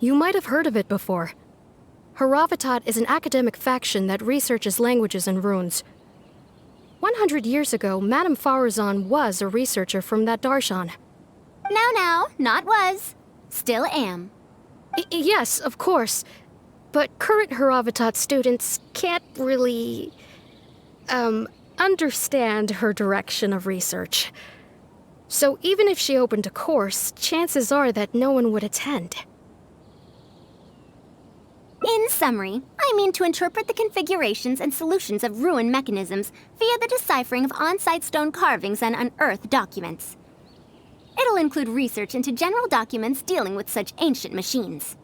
You might have heard of it before. Haravatat is an academic faction that researches languages and runes. 100 years ago, Madame Faruzan was a researcher from that darshan. No, not was. Still am. Yes, of course. But current Haravatat students can't really... understand her direction of research. So even if she opened a course, chances are that no one would attend. In summary, I mean to interpret the configurations and solutions of ruin mechanisms via the deciphering of on-site stone carvings and unearthed documents. It'll include research into general documents dealing with such ancient machines.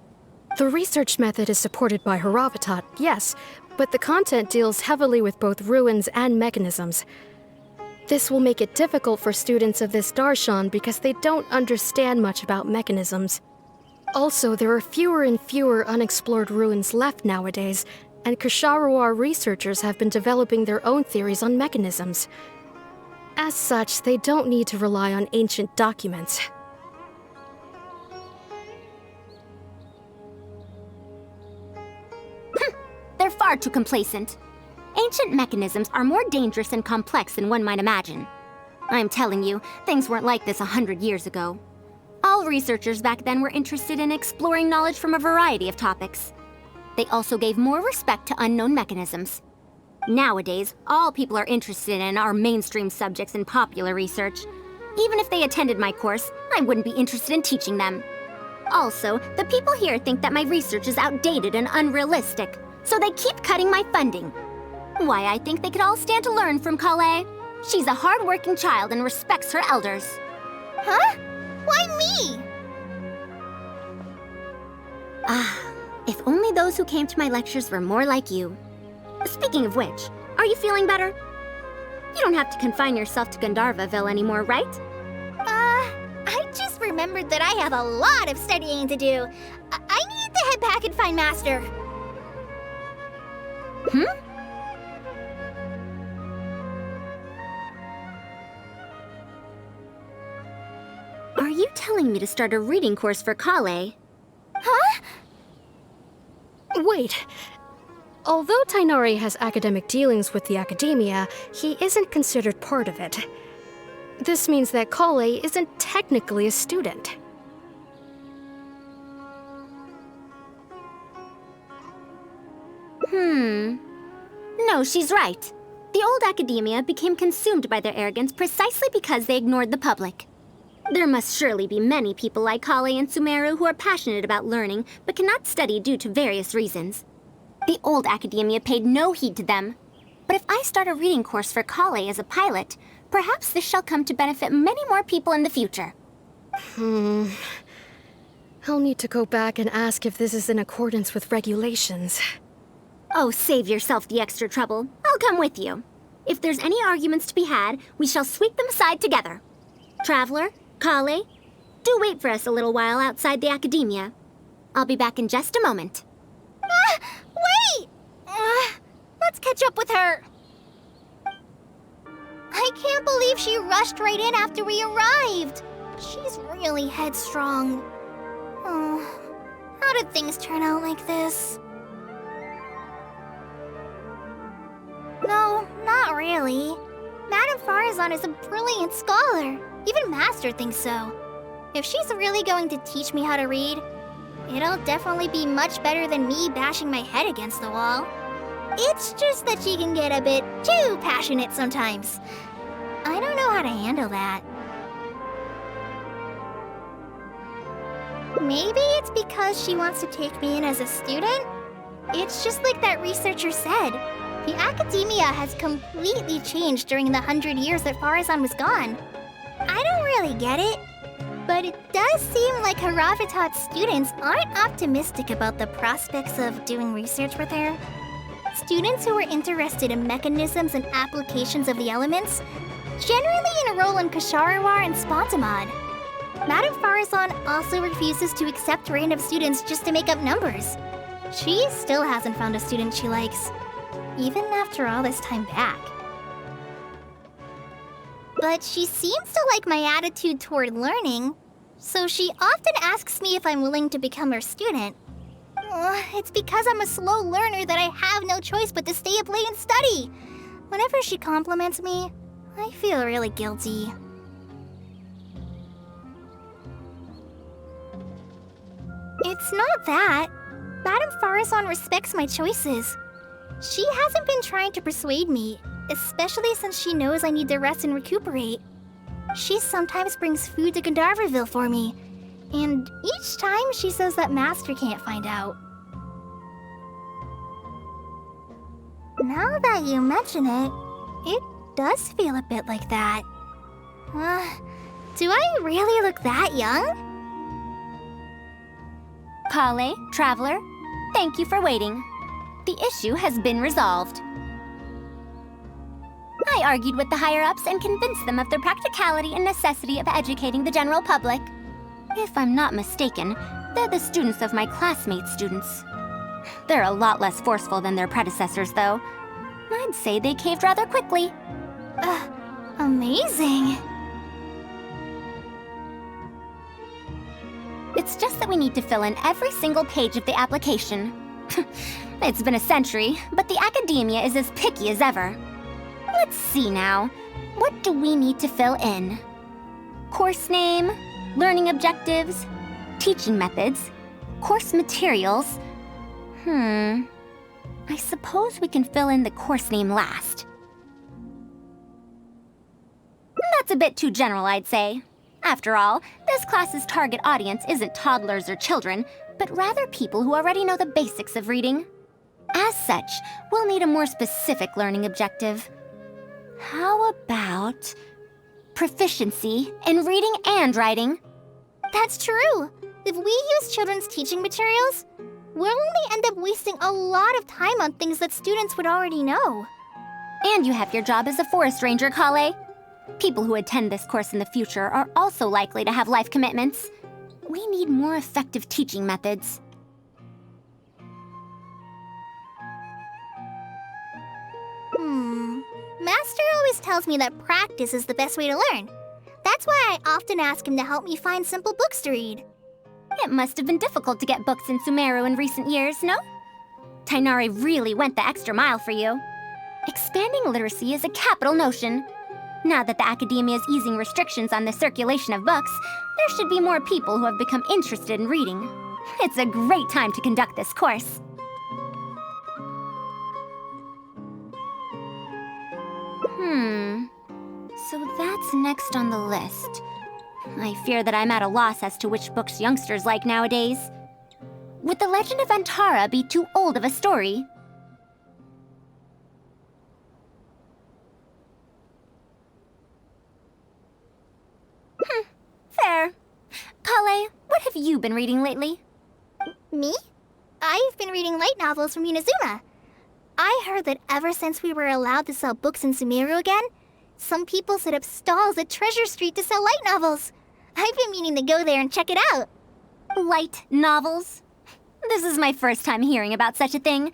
The research method is supported by Haravatat, yes, but the content deals heavily with both ruins and mechanisms. This will make it difficult for students of this darshan because they don't understand much about mechanisms. Also, there are fewer and fewer unexplored ruins left nowadays, and Ksharawar researchers have been developing their own theories on mechanisms. As such, they don't need to rely on ancient documents. They're far too complacent. Ancient mechanisms are more dangerous and complex than one might imagine. I'm telling you, things weren't like this 100 years ago. All researchers back then were interested in exploring knowledge from a variety of topics. They also gave more respect to unknown mechanisms. Nowadays, all people are interested in are mainstream subjects in popular research. Even if they attended my course, I wouldn't be interested in teaching them. Also, the people here think that my research is outdated and unrealistic, so they keep cutting my funding. Why, I think they could all stand to learn from Kale. She's a hard-working child and respects her elders. Huh? Why me? If only those who came to my lectures were more like you. Speaking of which, are you feeling better? You don't have to confine yourself to Gandharvaville anymore, right? I just remembered that I have a lot of studying to do. I need to head back and find Master. Are you telling me to start a reading course for Kale? Huh? Wait. Although Tainari has academic dealings with the academia, he isn't considered part of it. This means that Kale isn't technically a student. No, she's right. The old academia became consumed by their arrogance precisely because they ignored the public. There must surely be many people like Kale and Sumeru who are passionate about learning but cannot study due to various reasons. The old academia paid no heed to them. But if I start a reading course for Kale as a pilot, perhaps this shall come to benefit many more people in the future. I'll need to go back and ask if this is in accordance with regulations. Oh, save yourself the extra trouble. I'll come with you. If there's any arguments to be had, we shall sweep them aside together. Traveler, Kale, do wait for us a little while outside the academia. I'll be back in just a moment. Wait! Let's catch up with her. I can't believe she rushed right in after we arrived. She's really headstrong. Oh, how did things turn out like this? No, not really. Madame Faruzan is a brilliant scholar. Even Master thinks so. If she's really going to teach me how to read, it'll definitely be much better than me bashing my head against the wall. It's just that she can get a bit too passionate sometimes. I don't know how to handle that. Maybe it's because she wants to take me in as a student? It's just like that researcher said. The academia has completely changed during the 100 years that Faruzan was gone. I don't really get it, but it does seem like Haravatat's students aren't optimistic about the prospects of doing research with her. Students who are interested in mechanisms and applications of the elements generally enroll in Ksharawar and Spontamod. Madame Faruzan also refuses to accept random students just to make up numbers. She still hasn't found a student she likes, even after all this time back. But she seems to like my attitude toward learning. So she often asks me if I'm willing to become her student. It's because I'm a slow learner that I have no choice but to stay up late and study. Whenever she compliments me, I feel really guilty. It's not that. Madame Faruzan respects my choices. She hasn't been trying to persuade me, especially since she knows I need to rest and recuperate. She sometimes brings food to Gandharvaville for me, and each time she says that Master can't find out. Now that you mention it, it does feel a bit like that. Do I really look that young? Kale, Traveler, thank you for waiting. The issue has been resolved. I argued with the higher-ups and convinced them of the practicality and necessity of educating the general public. If I'm not mistaken, they're the students of my classmates' students. They're a lot less forceful than their predecessors, though. I'd say they caved rather quickly. Amazing. It's just that we need to fill in every single page of the application. It's been a century, but the academia is as picky as ever. Let's see now. What do we need to fill in? Course name, learning objectives, teaching methods, course materials. I suppose we can fill in the course name last. That's a bit too general, I'd say. After all, this class's target audience isn't toddlers or children, but rather people who already know the basics of reading. As such, we'll need a more specific learning objective. How about proficiency in reading and writing? That's true. If we use children's teaching materials, we'll only end up wasting a lot of time on things that students would already know. And you have your job as a forest ranger, Kale. People who attend this course in the future are also likely to have life commitments. We need more effective teaching methods. Master always tells me that practice is the best way to learn. That's why I often ask him to help me find simple books to read. It must have been difficult to get books in Sumeru in recent years, no? Tainari really went the extra mile for you. Expanding literacy is a capital notion. Now that the academia is easing restrictions on the circulation of books, there should be more people who have become interested in reading. It's a great time to conduct this course. So that's next on the list. I fear that I'm at a loss as to which books youngsters like nowadays. Would The Legend of Antara be too old of a story? Fair. Kale, what have you been reading lately? Me? I've been reading light novels from Inazuma. I heard that ever since we were allowed to sell books in Sumeru again, some people set up stalls at Treasure Street to sell light novels. I've been meaning to go there and check it out. Light novels? This is my first time hearing about such a thing,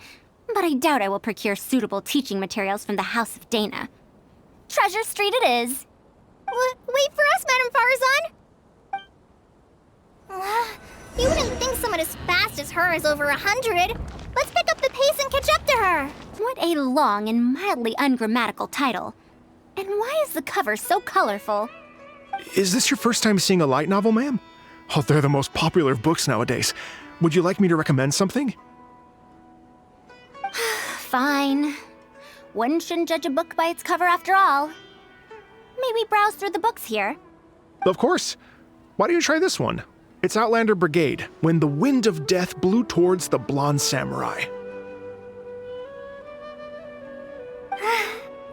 but I doubt I will procure suitable teaching materials from the House of Dana. Treasure Street it is. Wait for us, Madame Faruzan! You wouldn't think someone as fast as her is over 100. Let's pick up the pace and catch up to her. What a long and mildly ungrammatical title. And why is the cover so colorful? Is this your first time seeing a light novel, ma'am? Oh, they're the most popular of books nowadays. Would you like me to recommend something? Fine. One shouldn't judge a book by its cover after all. Maybe browse through the books here. Of course. Why don't you try this one? It's Outlander Brigade, When the Wind of Death Blew Towards the Blonde Samurai.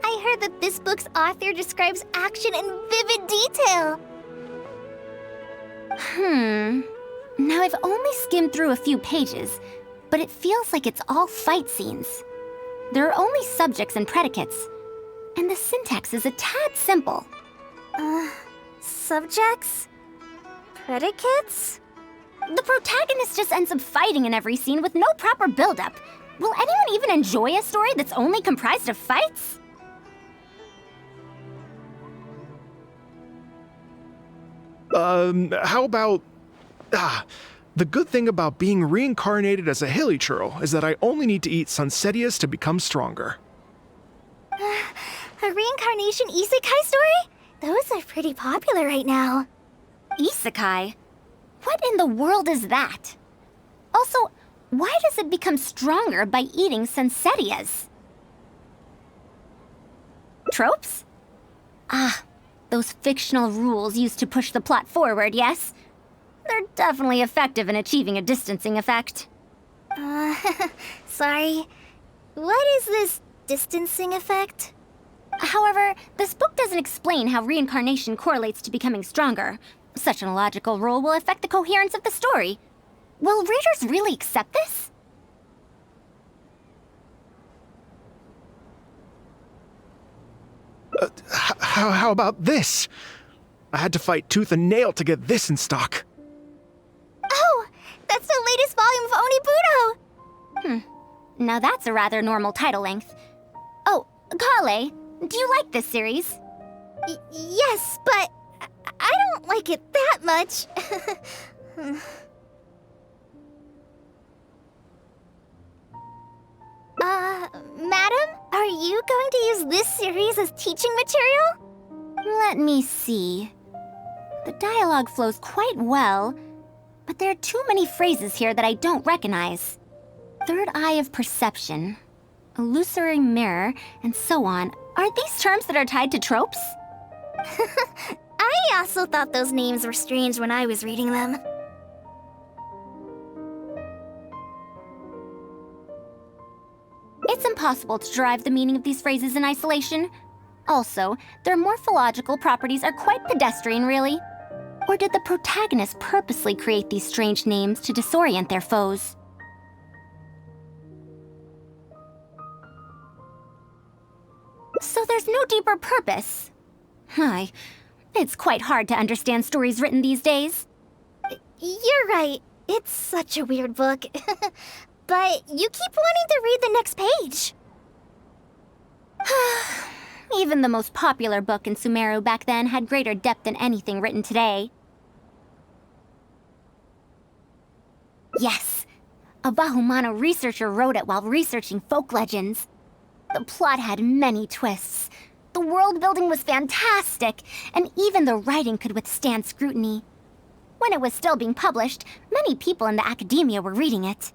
I heard that this book's author describes action in vivid detail. Now I've only skimmed through a few pages, but it feels like it's all fight scenes. There are only subjects and predicates, and the syntax is a tad simple. Subjects? Predicates? The protagonist just ends up fighting in every scene with no proper build-up. Will anyone even enjoy a story that's only comprised of fights? How about... the good thing about being reincarnated as a hilly churl is that I only need to eat Sunsetias to become stronger. A reincarnation isekai story? Those are pretty popular right now. Isekai? What in the world is that? Also, why does it become stronger by eating Sunsetias? Tropes? Ah, those fictional rules used to push the plot forward, yes? They're definitely effective in achieving a distancing effect. Sorry. What is this distancing effect? However, this book doesn't explain how reincarnation correlates to becoming stronger. Such an illogical rule will affect the coherence of the story. Will readers really accept this? How about this? I had to fight tooth and nail to get this in stock. Oh, that's the latest volume of Onibudo! Now that's a rather normal title length. Oh, Kale, do you like this series? Yes, but I don't like it that much. Madam, are you going to use this series as teaching material? Let me see. The dialogue flows quite well, but there are too many phrases here that I don't recognize. Third eye of perception, illusory mirror, and so on. Are these terms that are tied to tropes? I also thought those names were strange when I was reading them. It's impossible to derive the meaning of these phrases in isolation. Also, their morphological properties are quite pedestrian, really. Or did the protagonist purposely create these strange names to disorient their foes? So there's no deeper purpose. It's quite hard to understand stories written these days. You're right. It's such a weird book. But you keep wanting to read the next page. Even the most popular book in Sumeru back then had greater depth than anything written today. Yes, a Bahumano researcher wrote it while researching folk legends. The plot had many twists. The world building was fantastic, and even the writing could withstand scrutiny. When it was still being published, many people in the academia were reading it.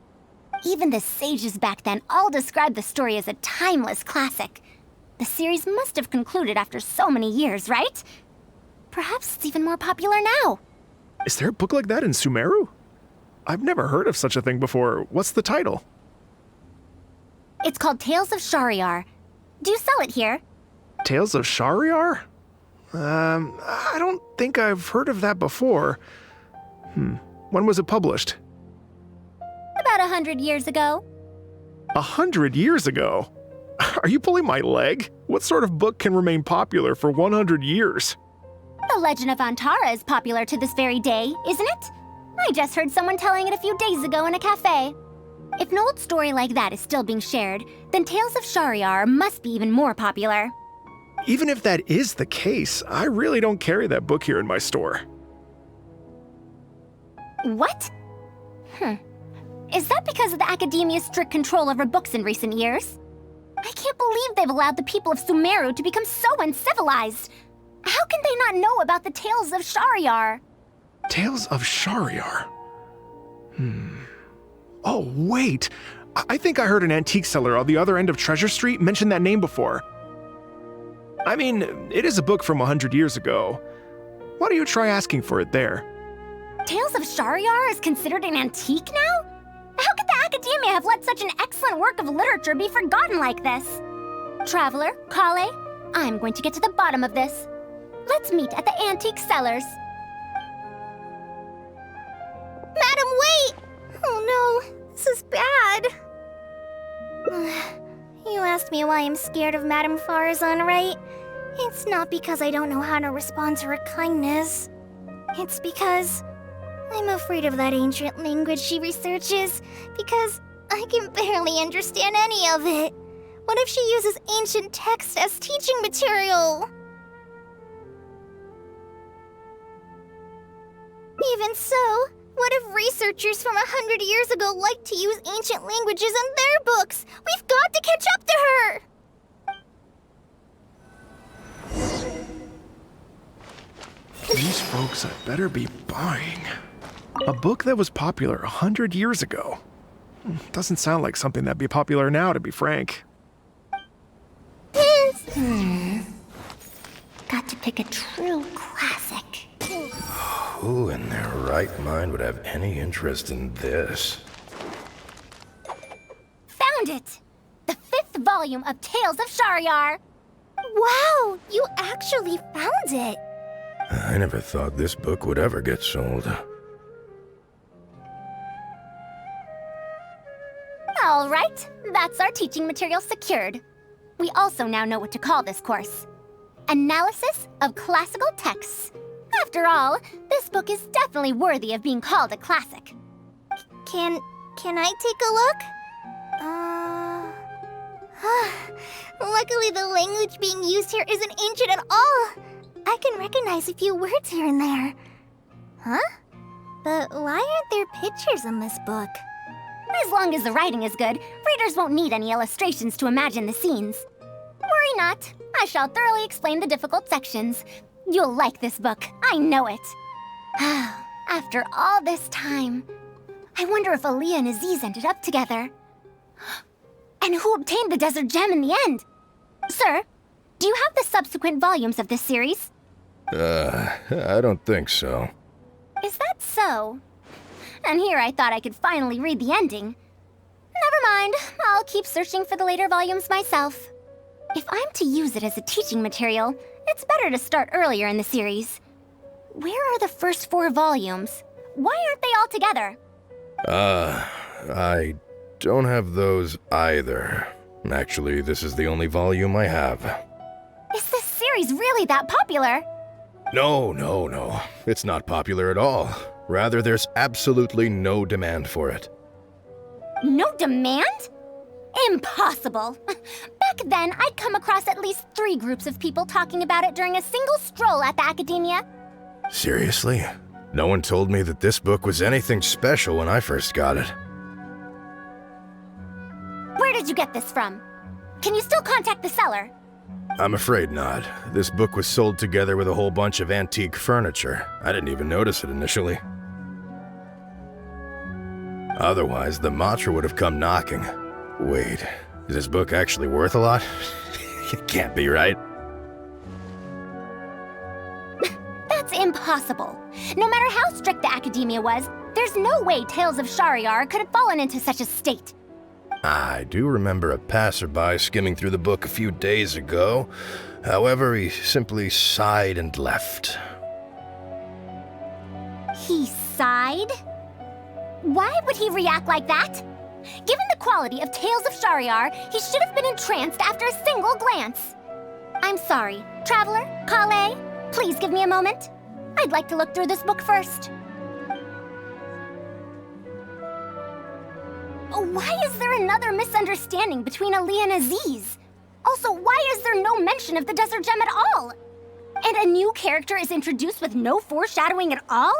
Even the sages back then all described the story as a timeless classic. The series must have concluded after so many years, right? Perhaps it's even more popular now. Is there a book like that in Sumeru? I've never heard of such a thing before. What's the title? It's called Tales of Shariar. Do you sell it here? Tales of Shariar? I don't think I've heard of that before. When was it published? About 100 years ago. 100 years ago? Are you pulling my leg? What sort of book can remain popular for 100 years? The Legend of Antara is popular to this very day, isn't it? I just heard someone telling it a few days ago in a cafe. If an old story like that is still being shared, then Tales of Shariar must be even more popular. Even if that is the case, I really don't carry that book here in my store. What? Is that because of the academia's strict control over books in recent years? I can't believe they've allowed the people of Sumeru to become so uncivilized. How can they not know about the Tales of Shariar? Tales of Shariar? Oh, wait! I think I heard an antique seller on the other end of Treasure Street mention that name before. I mean, it is a book from 100 years ago. Why don't you try asking for it there? Tales of Shariar is considered an antique now? How could the academia have let such an excellent work of literature be forgotten like this? Traveler, Kale, I'm going to get to the bottom of this. Let's meet at the antique sellers. Madam, wait! Oh no, this is bad. You asked me why I'm scared of Madame Faruzan, right? It's not because I don't know how to respond to her kindness. It's because I'm afraid of that ancient language she researches, because I can barely understand any of it. What if she uses ancient texts as teaching material? Even so, what if researchers from 100 years ago like to use ancient languages in their books? We've got to catch up to her! These folks had better be buying. A book that was popular 100 years ago. Doesn't sound like something that'd be popular now, to be frank. Got to pick a true classic. Who in their right mind would have any interest in this? Found it! The 5th volume of Tales of Shahryar! Wow, you actually found it! I never thought this book would ever get sold. All right, that's our teaching material secured. We also now know what to call this course. Analysis of Classical Texts. After all, this book is definitely worthy of being called a classic. Can I take a look? Luckily the language being used here isn't ancient at all. I can recognize a few words here and there. Huh? But why aren't there pictures in this book? As long as the writing is good, readers won't need any illustrations to imagine the scenes. Worry not, I shall thoroughly explain the difficult sections. You'll like this book, I know it. After all this time, I wonder if Aaliyah and Aziz ended up together. And who obtained the Desert Gem in the end? Sir, do you have the subsequent volumes of this series? I don't think so. Is that so? And here I thought I could finally read the ending. Never mind, I'll keep searching for the later volumes myself. If I'm to use it as a teaching material, it's better to start earlier in the series. Where are the first 4 volumes? Why aren't they all together? I don't have those either. Actually, this is the only volume I have. Is this series really that popular? No. It's not popular at all. Rather, there's absolutely no demand for it. No demand? Impossible! Back then, I'd come across at least 3 groups of people talking about it during a single stroll at the Academia. Seriously? No one told me that this book was anything special when I first got it. Where did you get this from? Can you still contact the seller? I'm afraid not. This book was sold together with a whole bunch of antique furniture. I didn't even notice it initially. Otherwise, the Matra would have come knocking. Wait, is this book actually worth a lot? It can't be, right? That's impossible. No matter how strict the Academia was, there's no way Tales of Shahryar could have fallen into such a state. I do remember a passerby skimming through the book a few days ago. However, he simply sighed and left. He sighed? Why would he react like that? Given the quality of Tales of Shahryar, he should have been entranced after a single glance. I'm sorry. Traveler, Kale, please give me a moment. I'd like to look through this book first. Why is there another misunderstanding between Ali and Aziz? Also, why is there no mention of the Desert Gem at all? And a new character is introduced with no foreshadowing at all?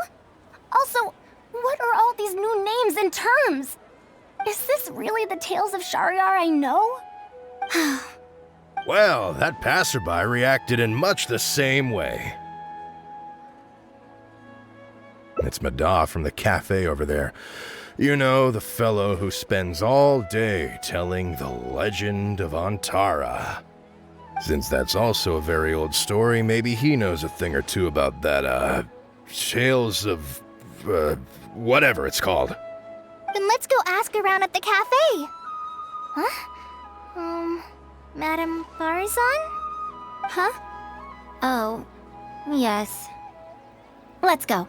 Also, what are all these new names and terms? Is this really the Tales of Shahryar I know? Well, that passerby reacted in much the same way. It's Mada from the cafe over there. You know, the fellow who spends all day telling the legend of Antara. Since that's also a very old story, maybe he knows a thing or two about that, Tales of, whatever it's called. Then let's go ask around at the cafe. Huh? Madam Faruzan? Huh? Oh, yes. Let's go.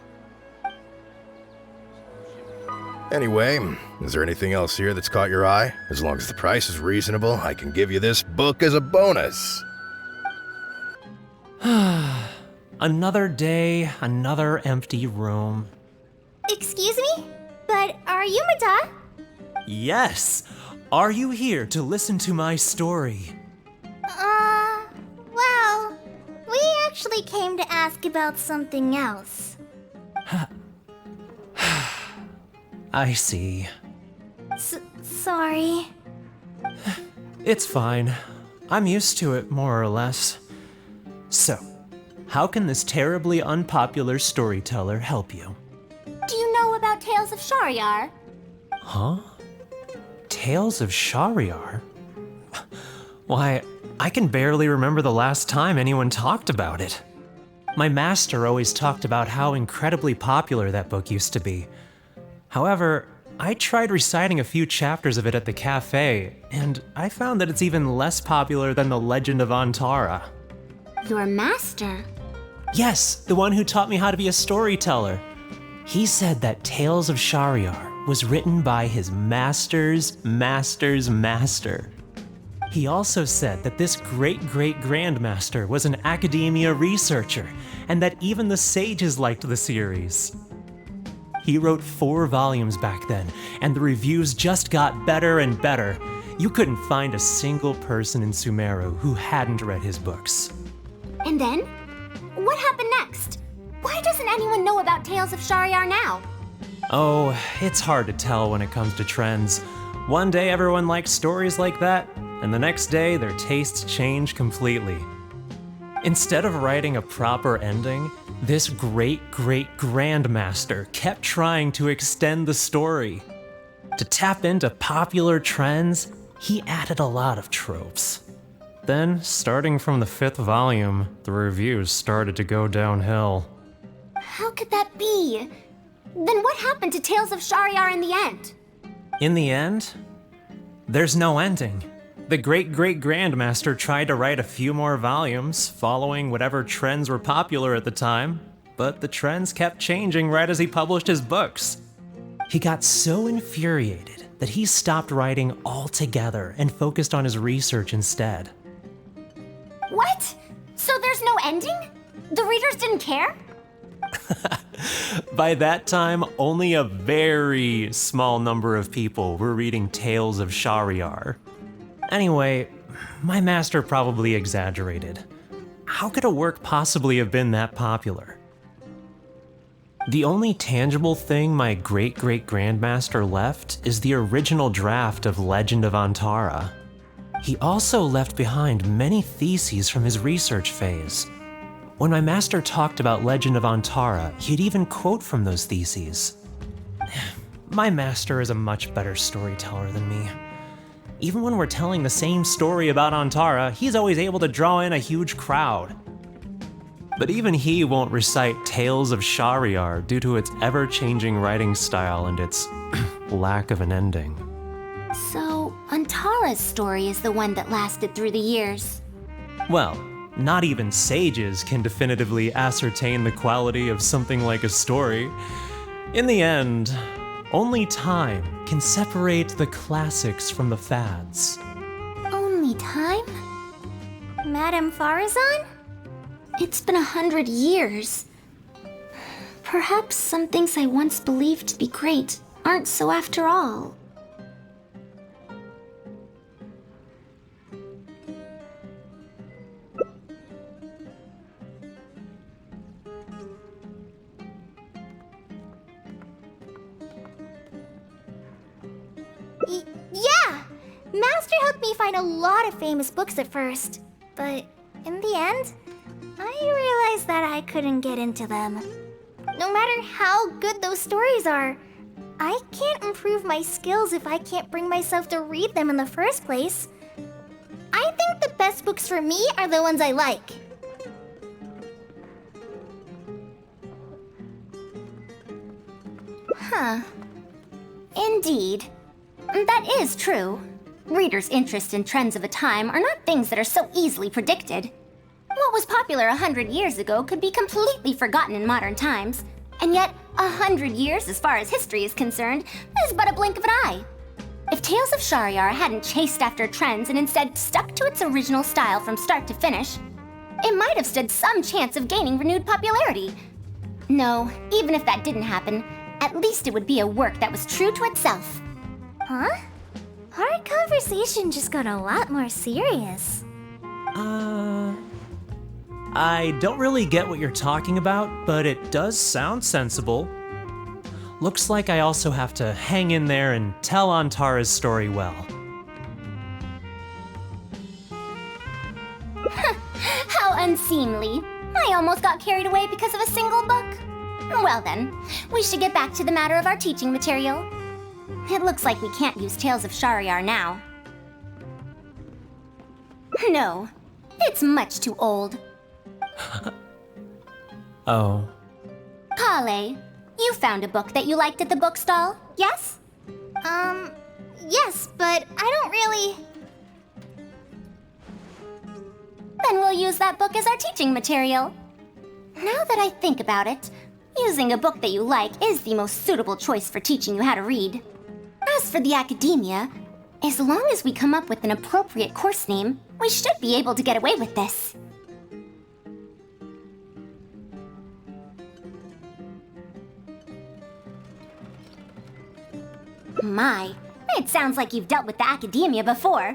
Anyway, is there anything else here that's caught your eye? As long as the price is reasonable, I can give you this book as a bonus. Another day, another empty room. Excuse me? But are you Mada? Yes! Are you here to listen to my story? Well, we actually came to ask about something else. I see. Sorry. It's fine. I'm used to it, more or less. So, how can this terribly unpopular storyteller help you? Do you know about Tales of Shahryar? Huh? Tales of Shahryar? Why, I can barely remember the last time anyone talked about it. My master always talked about how incredibly popular that book used to be. However, I tried reciting a few chapters of it at the cafe, and I found that it's even less popular than The Legend of Antara. Your master? Yes, the one who taught me how to be a storyteller. He said that Tales of Shahryar was written by his master's master's master. He also said that this great-great-grandmaster was an academia researcher, and that even the sages liked the series. He wrote 4 volumes back then, and the reviews just got better and better. You couldn't find a single person in Sumeru who hadn't read his books. And then? What happened next? Why doesn't anyone know about Tales of Shahryar now? Oh, it's hard to tell when it comes to trends. One day everyone likes stories like that, and the next day their tastes change completely. Instead of writing a proper ending, this great-great-grandmaster kept trying to extend the story. To tap into popular trends, he added a lot of tropes. Then, starting from the 5th volume, the reviews started to go downhill. How could that be? Then what happened to Tales of Shahryar in the end? In the end, there's no ending. The great-great-grandmaster tried to write a few more volumes, following whatever trends were popular at the time, but the trends kept changing right as he published his books. He got so infuriated that he stopped writing altogether and focused on his research instead. What? So there's no ending? The readers didn't care? By that time, only a very small number of people were reading Tales of Shahryar. Anyway, my master probably exaggerated. How could a work possibly have been that popular? The only tangible thing my great-great-grandmaster left is the original draft of Legend of Antara. He also left behind many theses from his research phase. When my master talked about Legend of Antara, he'd even quote from those theses. My master is a much better storyteller than me. Even when we're telling the same story about Antara, he's always able to draw in a huge crowd. But even he won't recite Tales of Shahryar due to its ever-changing writing style and its lack of an ending. So, Antara's story is the one that lasted through the years. Well, not even sages can definitively ascertain the quality of something like a story. In the end, only time can separate the classics from the fads. Only time? Madam Faruzan? It's been 100 years. Perhaps some things I once believed to be great aren't so after all. Yeah! Master helped me find a lot of famous books at first, but in the end, I realized that I couldn't get into them. No matter how good those stories are, I can't improve my skills if I can't bring myself to read them in the first place. I think the best books for me are the ones I like. Huh. Indeed. That is true. Readers' interest in trends of a time are not things that are so easily predicted. What was popular 100 years ago could be completely forgotten in modern times, and yet 100 years, as far as history is concerned, is but a blink of an eye. If Tales of Shahryar hadn't chased after trends and instead stuck to its original style from start to finish, it might have stood some chance of gaining renewed popularity. No, even if that didn't happen, at least it would be a work that was true to itself. Huh? Our conversation just got a lot more serious. I don't really get what you're talking about, but it does sound sensible. Looks like I also have to hang in there and tell Antara's story well. How unseemly. I almost got carried away because of a single book. Well then, we should get back to the matter of our teaching material. It looks like we can't use Tales of Shahryar now. No, it's much too old. Oh. Kale, you found a book that you liked at the bookstall, yes? Yes, but I don't really... Then we'll use that book as our teaching material. Now that I think about it, using a book that you like is the most suitable choice for teaching you how to read. As for the academia, as long as we come up with an appropriate course name, we should be able to get away with this. My, it sounds like you've dealt with the academia before.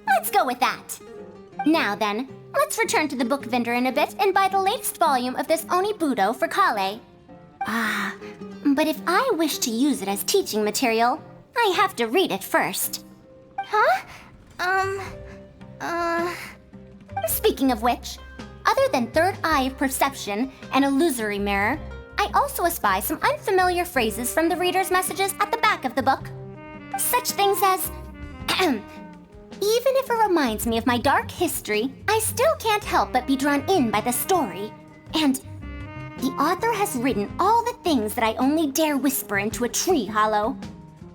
Let's go with that. Now then, let's return to the book vendor in a bit and buy the latest volume of this Onibudo for Kale. But if I wish to use it as teaching material, I have to read it first. Huh? Speaking of which, other than third eye of perception and illusory mirror, I also espy some unfamiliar phrases from the reader's messages at the back of the book. Such things as, even if it reminds me of my dark history, I still can't help but be drawn in by the story. And the author has written all the things that I only dare whisper into a tree hollow.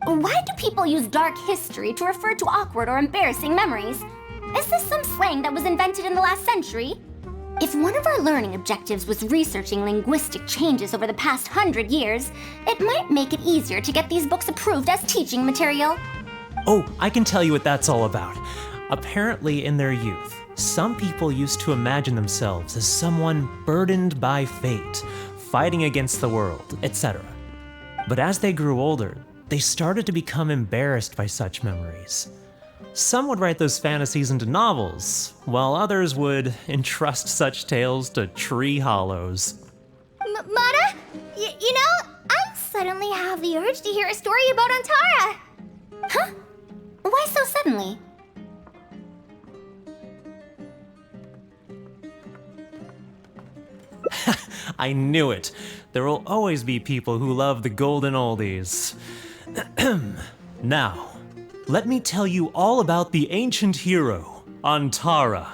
Why do people use dark history to refer to awkward or embarrassing memories? Is this some slang that was invented in the last century? If one of our learning objectives was researching linguistic changes over the past 100 years, it might make it easier to get these books approved as teaching material. Oh, I can tell you what that's all about. Apparently, in their youth, some people used to imagine themselves as someone burdened by fate, fighting against the world, etc. But as they grew older, they started to become embarrassed by such memories. Some would write those fantasies into novels, while others would entrust such tales to tree hollows. Mata? You know, I suddenly have the urge to hear a story about Antara. Huh? Why so suddenly? I knew it. There will always be people who love the golden oldies. Now, let me tell you all about the ancient hero, Antara.